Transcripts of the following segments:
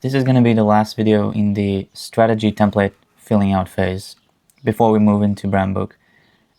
This is going to be the last video in the strategy template filling out phase before we move into brand book.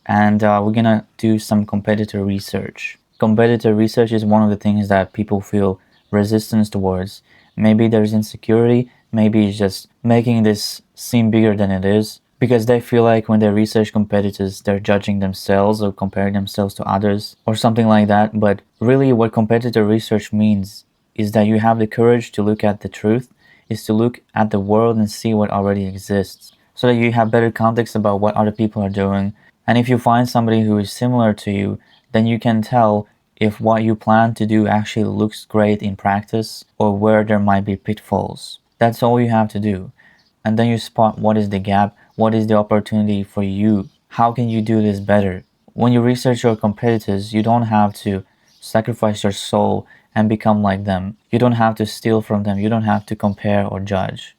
And we're going to do some competitor research. Competitor research is one of the things that people feel resistance towards. Maybe there's insecurity, maybe it's just making this seem bigger than it is, because they feel like when they research competitors, they're judging themselves or comparing themselves to others or something like that. But really what competitor research means is that you have the courage to look at the truth, is to look at the world and see what already exists, so that you have better context about what other people are doing. And if you find somebody who is similar to you, then you can tell if what you plan to do actually looks great in practice or where there might be pitfalls. That's all you have to do. And then you spot what is the gap, what is the opportunity for you, how can you do this better. When you research your competitors, you don't have to sacrifice your soul and become like them. You don't have to steal from them, you don't have to compare or judge.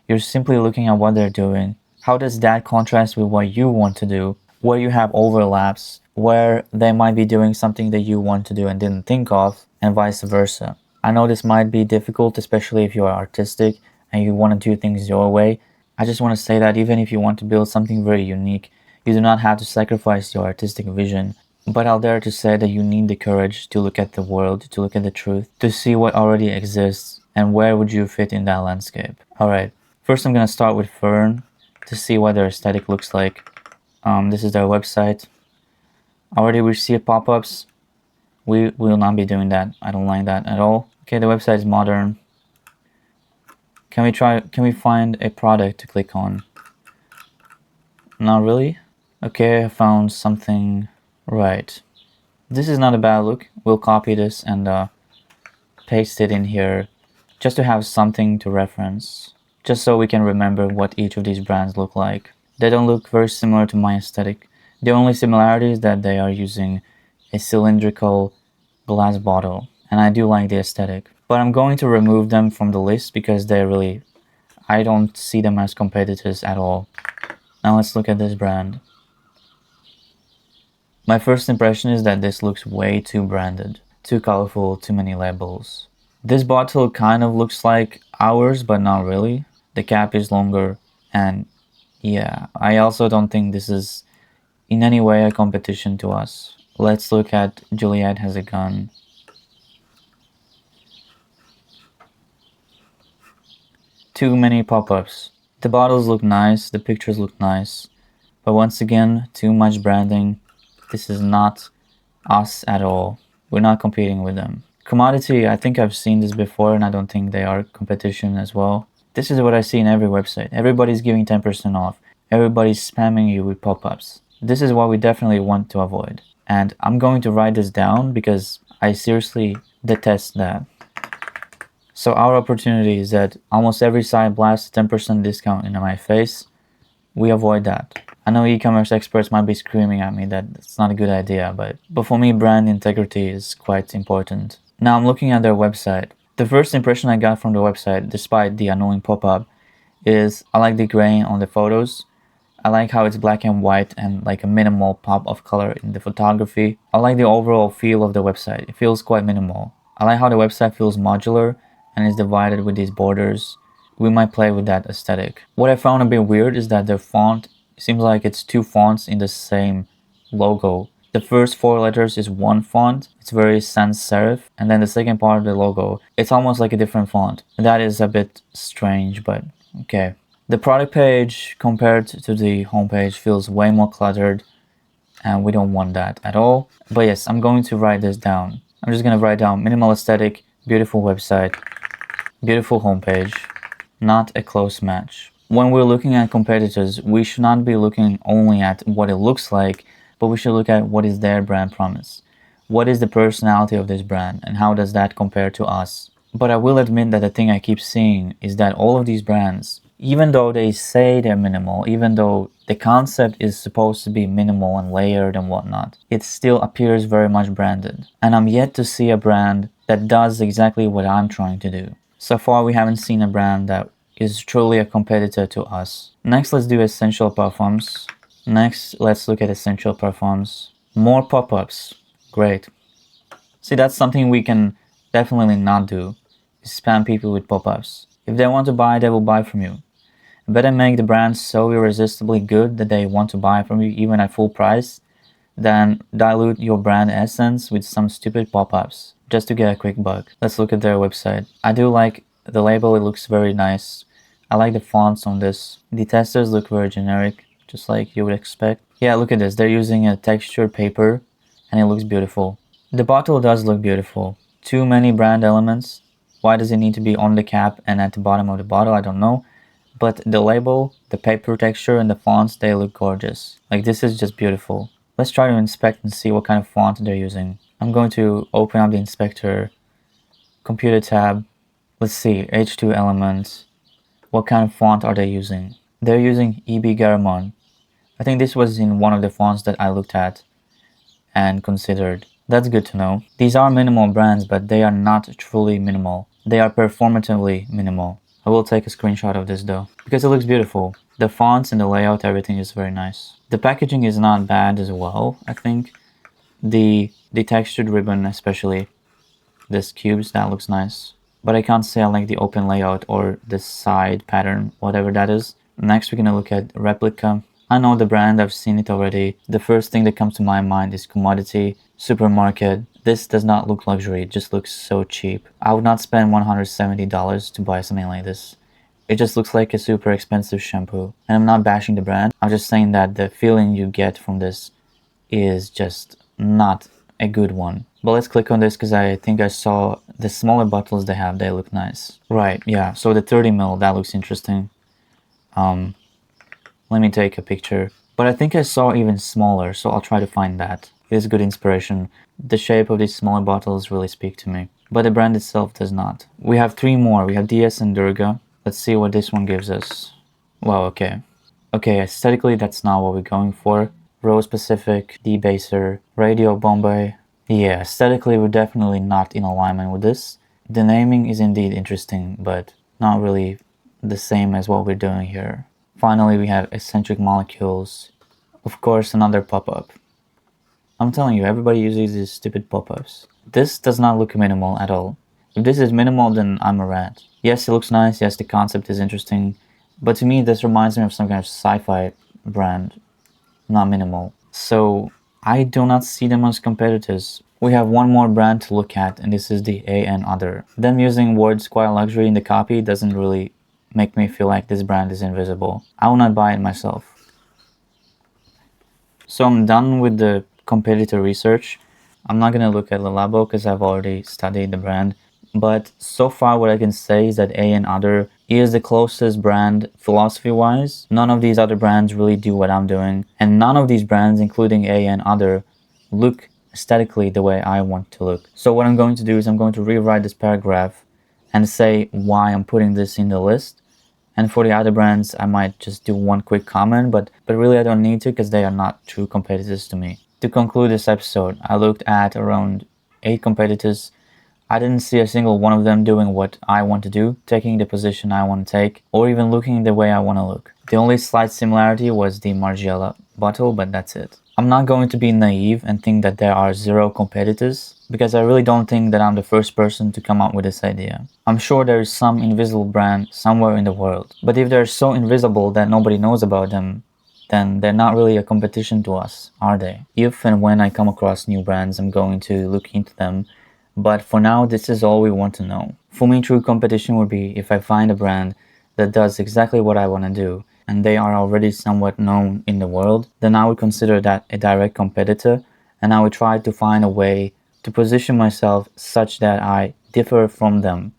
You're simply looking at what they're doing. How does that contrast with what you want to do? Where you have overlaps, where they might be doing something that you want to do and didn't think of, and vice versa. I know this might be difficult, especially if you are artistic and you want to do things your way. I just want to say that even if you want to build something very unique, you do not have to sacrifice your artistic vision. But I'll dare to say that you need the courage to look at the world, to look at the truth, to see what already exists and where would you fit in that landscape. Alright, first I'm going to start with Fern to see what their aesthetic looks like. This is their website. Already we see pop-ups. We will not be doing that. I don't like that at all. Okay, the website is modern. Can we find a product to click on? Not really. Okay, I found something. Right. This is not a bad look. We'll copy this and paste it in here just to have something to reference, just so we can remember what each of these brands look like. They don't look very similar to my aesthetic. The only similarity is that they are using a cylindrical glass bottle, and I do like the aesthetic. But I'm going to remove them from the list because I don't see them as competitors at all. Now let's look at this brand. My first impression is that this looks way too branded, too colorful, too many labels. This bottle kind of looks like ours, but not really. The cap is longer, and yeah, I also don't think this is in any way a competition to us. Let's look at Juliet Has a Gun. Too many pop-ups. The bottles look nice, the pictures look nice, but once again, too much branding. This is not us at all. We're not competing with them. Commodity, I think I've seen this before and I don't think they are competition as well. This is what I see in every website. Everybody's giving 10% off. Everybody's spamming you with pop-ups. This is what we definitely want to avoid. And I'm going to write this down because I seriously detest that. So our opportunity is that almost every site blasts 10% discount in my face. We avoid that. I know e-commerce experts might be screaming at me that it's not a good idea, but for me, brand integrity is quite important. Now I'm looking at their website. The first impression I got from the website, despite the annoying pop-up, is I like the grain on the photos. I like how it's black and white and like a minimal pop of color in the photography. I like the overall feel of the website. It feels quite minimal. I like how the website feels modular and is divided with these borders. We might play with that aesthetic. What I found a bit weird is that their font seems like it's two fonts in the same logo. The first 4 letters is one font. It's very sans serif. And then the second part of the logo, it's almost like a different font. That is a bit strange, but okay. The product page compared to the homepage feels way more cluttered, and we don't want that at all. But yes, I'm going to write this down. I'm just going to write down minimal aesthetic, beautiful website, beautiful homepage, not a close match. When we're looking at competitors, we should not be looking only at what it looks like, but we should look at what is their brand promise. What is the personality of this brand and how does that compare to us? But I will admit that the thing I keep seeing is that all of these brands, even though they say they're minimal, even though the concept is supposed to be minimal and layered and whatnot, it still appears very much branded. And I'm yet to see a brand that does exactly what I'm trying to do. So far, we haven't seen a brand that is truly a competitor to us. Next, let's do essential performance. Next, let's look at essential performance. More pop-ups. Great. See, that's something we can definitely not do. Spam people with pop-ups. If they want to buy, they will buy from you. Better make the brand so irresistibly good that they want to buy from you even at full price than dilute your brand essence with some stupid pop-ups just to get a quick buck. Let's look at their website. I do like the label, it looks very nice. I like the fonts on this. The testers look very generic, just like you would expect. Yeah, look at this. They're using a textured paper and it looks beautiful. The bottle does look beautiful. Too many brand elements. Why does it need to be on the cap and at the bottom of the bottle? I don't know. But the label, the paper texture, and the fonts, they look gorgeous. Like, this is just beautiful. Let's try to inspect and see what kind of font they're using. I'm going to open up the inspector, computer tab. Let's see, H2 elements. What kind of font are they using? They're using EB Garamond. I think this was in one of the fonts that I looked at and considered. That's good to know. These are minimal brands, but they are not truly minimal. They are performatively minimal. I will take a screenshot of this though, because it looks beautiful. The fonts and the layout, everything is very nice. The packaging is not bad as well, I think. The textured ribbon, especially this cubes, that looks nice. But I can't say I like the open layout or the side pattern, whatever that is. Next, we're gonna look at Replica. I know the brand, I've seen it already. The first thing that comes to my mind is commodity, supermarket. This does not look luxury, it just looks so cheap. I would not spend $170 to buy something like this. It just looks like a super expensive shampoo. And I'm not bashing the brand, I'm just saying that the feeling you get from this is just not a good one. But let's click on this because I think I saw the smaller bottles they have, they look nice. Right, yeah, so the 30 ml, that looks interesting. Let me take a picture. But I think I saw even smaller, so I'll try to find that. It is good inspiration. The shape of these smaller bottles really speak to me, but the brand itself does not. We have 3 more. We have DS and Durga. Let's see what this one gives us. Wow, okay. Okay, aesthetically that's not what we're going for. Rose Pacific, Debaser, Radio Bombay. Yeah, aesthetically we're definitely not in alignment with this. The naming is indeed interesting, but not really the same as what we're doing here. Finally, we have Eccentric Molecules. Of course, another pop-up. I'm telling you, everybody uses these stupid pop-ups. This does not look minimal at all. If this is minimal, then I'm a rat. Yes, it looks nice. Yes, the concept is interesting. But to me, this reminds me of some kind of sci-fi brand, not minimal. So, I do not see them as competitors. We have one more brand to look at, and this is the A and Other. Them using words quite luxury in the copy doesn't really make me feel like this brand is invisible. I will not buy it myself. So I'm done with the competitor research. I'm not gonna look at Le Labo because I've already studied the brand. But so far what I can say is that A and Other is the closest brand philosophy-wise. None of these other brands really do what I'm doing. And none of these brands, including A and Other, look aesthetically the way I want to look. So what I'm going to do is I'm going to rewrite this paragraph and say why I'm putting this in the list. And for the other brands, I might just do one quick comment, but really I don't need to because they are not true competitors to me. To conclude this episode, I looked at around 8 competitors. I didn't see a single one of them doing what I want to do, taking the position I want to take, or even looking the way I want to look. The only slight similarity was the Margiela bottle, but that's it. I'm not going to be naive and think that there are 0 competitors, because I really don't think that I'm the first person to come up with this idea. I'm sure there is some invisible brand somewhere in the world, but if they're so invisible that nobody knows about them, then they're not really a competition to us, are they? If and when I come across new brands, I'm going to look into them, but for now, this is all we want to know. For me, true competition would be if I find a brand that does exactly what I want to do, and they are already somewhat known in the world, then I would consider that a direct competitor, and I would try to find a way to position myself such that I differ from them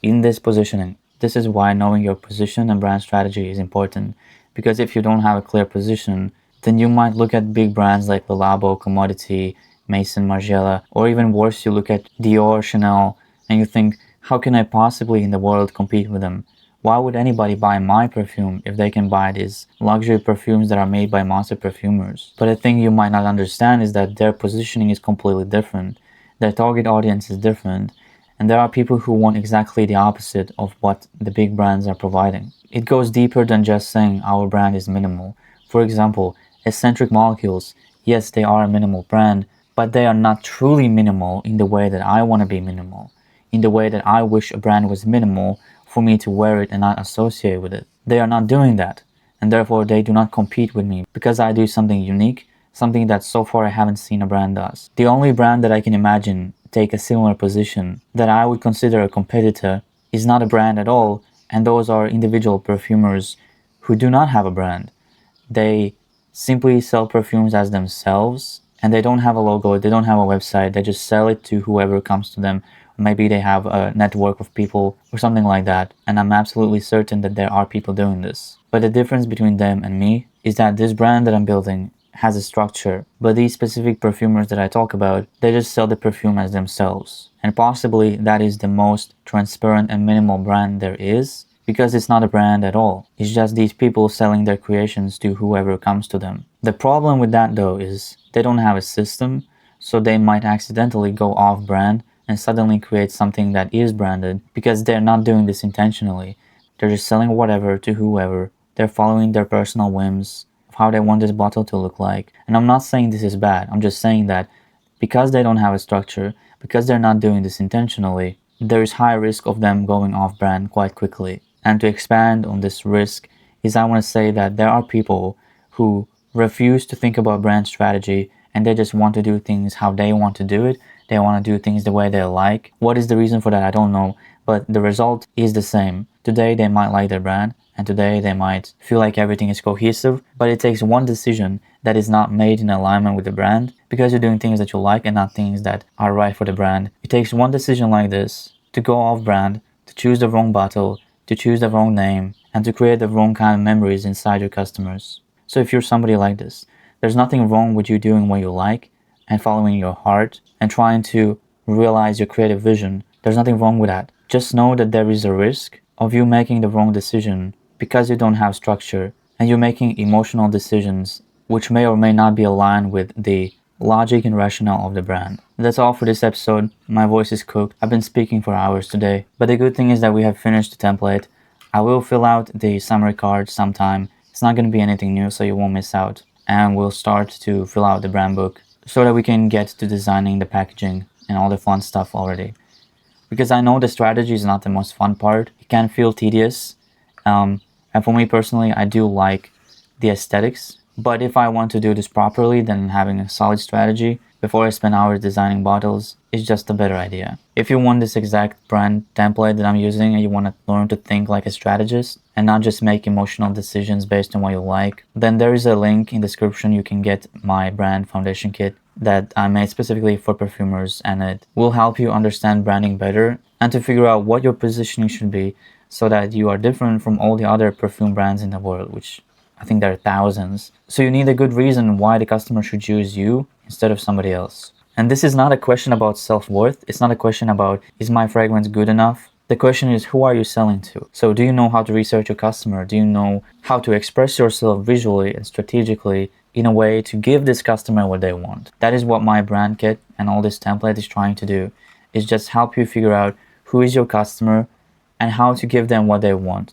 in this positioning. This is why knowing your position and brand strategy is important, because if you don't have a clear position, then you might look at big brands like Le Labo, Commodity, Maison, Margiela, or even worse, you look at Dior, Chanel, and you think, how can I possibly in the world compete with them? Why would anybody buy my perfume if they can buy these luxury perfumes that are made by master perfumers? But a thing you might not understand is that their positioning is completely different. Their target audience is different, and there are people who want exactly the opposite of what the big brands are providing. It goes deeper than just saying our brand is minimal. For example, Eccentric Molecules, yes, they are a minimal brand, but they are not truly minimal in the way that I want to be minimal, in the way that I wish a brand was minimal for me to wear it and not associate with it. They are not doing that, and therefore they do not compete with me because I do something unique, something that so far I haven't seen a brand does. The only brand that I can imagine take a similar position that I would consider a competitor is not a brand at all, and those are individual perfumers who do not have a brand. They simply sell perfumes as themselves, and they don't have a logo, they don't have a website, they just sell it to whoever comes to them. Maybe they have a network of people or something like that, and I'm absolutely certain that there are people doing this. But the difference between them and me is that this brand that I'm building has a structure, but these specific perfumers that I talk about, they just sell the perfume as themselves. And possibly that is the most transparent and minimal brand there is, because it's not a brand at all. It's just these people selling their creations to whoever comes to them. The problem with that though is they don't have a system, so they might accidentally go off brand and suddenly create something that is branded because they're not doing this intentionally. They're just selling whatever to whoever. They're following their personal whims of how they want this bottle to look like. And I'm not saying this is bad. I'm just saying that because they don't have a structure, because they're not doing this intentionally, there is high risk of them going off brand quite quickly. And to expand on this risk is I want to say that there are people who refuse to think about brand strategy and they just want to do things how they want to do it. They want to do things the way they like. What is the reason for that? I don't know. But the result is the same. Today they might like their brand and today they might feel like everything is cohesive, but it takes one decision that is not made in alignment with the brand because you're doing things that you like and not things that are right for the brand. It takes one decision like this to go off brand, to choose the wrong bottle, to choose the wrong name, and to create the wrong kind of memories inside your customers. So if you're somebody like this, there's nothing wrong with you doing what you like and following your heart and trying to realize your creative vision. There's nothing wrong with that. Just know that there is a risk of you making the wrong decision because you don't have structure and you're making emotional decisions which may or may not be aligned with the logic and rationale of the brand. That's all for this episode. My voice is cooked. I've been speaking for hours today. But the good thing is that we have finished the template. I will fill out the summary card sometime. It's not going to be anything new, so you won't miss out. And we'll start to fill out the brand book so that we can get to designing the packaging and all the fun stuff already. Because I know the strategy is not the most fun part. It can feel tedious. And for me personally, I do like the aesthetics. But if I want to do this properly, then having a solid strategy before I spend hours designing bottles is just a better idea. If you want this exact brand template that I'm using and you want to learn to think like a strategist and not just make emotional decisions based on what you like, then there is a link in the description. You can get my brand foundation kit that I made specifically for perfumers, and it will help you understand branding better and to figure out what your positioning should be so that you are different from all the other perfume brands in the world, which I think there are thousands. So you need a good reason why the customer should choose you instead of somebody else. And this is not a question about self-worth. It's not a question about, is my fragrance good enough? The question is, who are you selling to? So do you know how to research your customer? Do you know how to express yourself visually and strategically in a way to give this customer what they want? That is what my brand kit and all this template is trying to do, is just help you figure out who is your customer and how to give them what they want.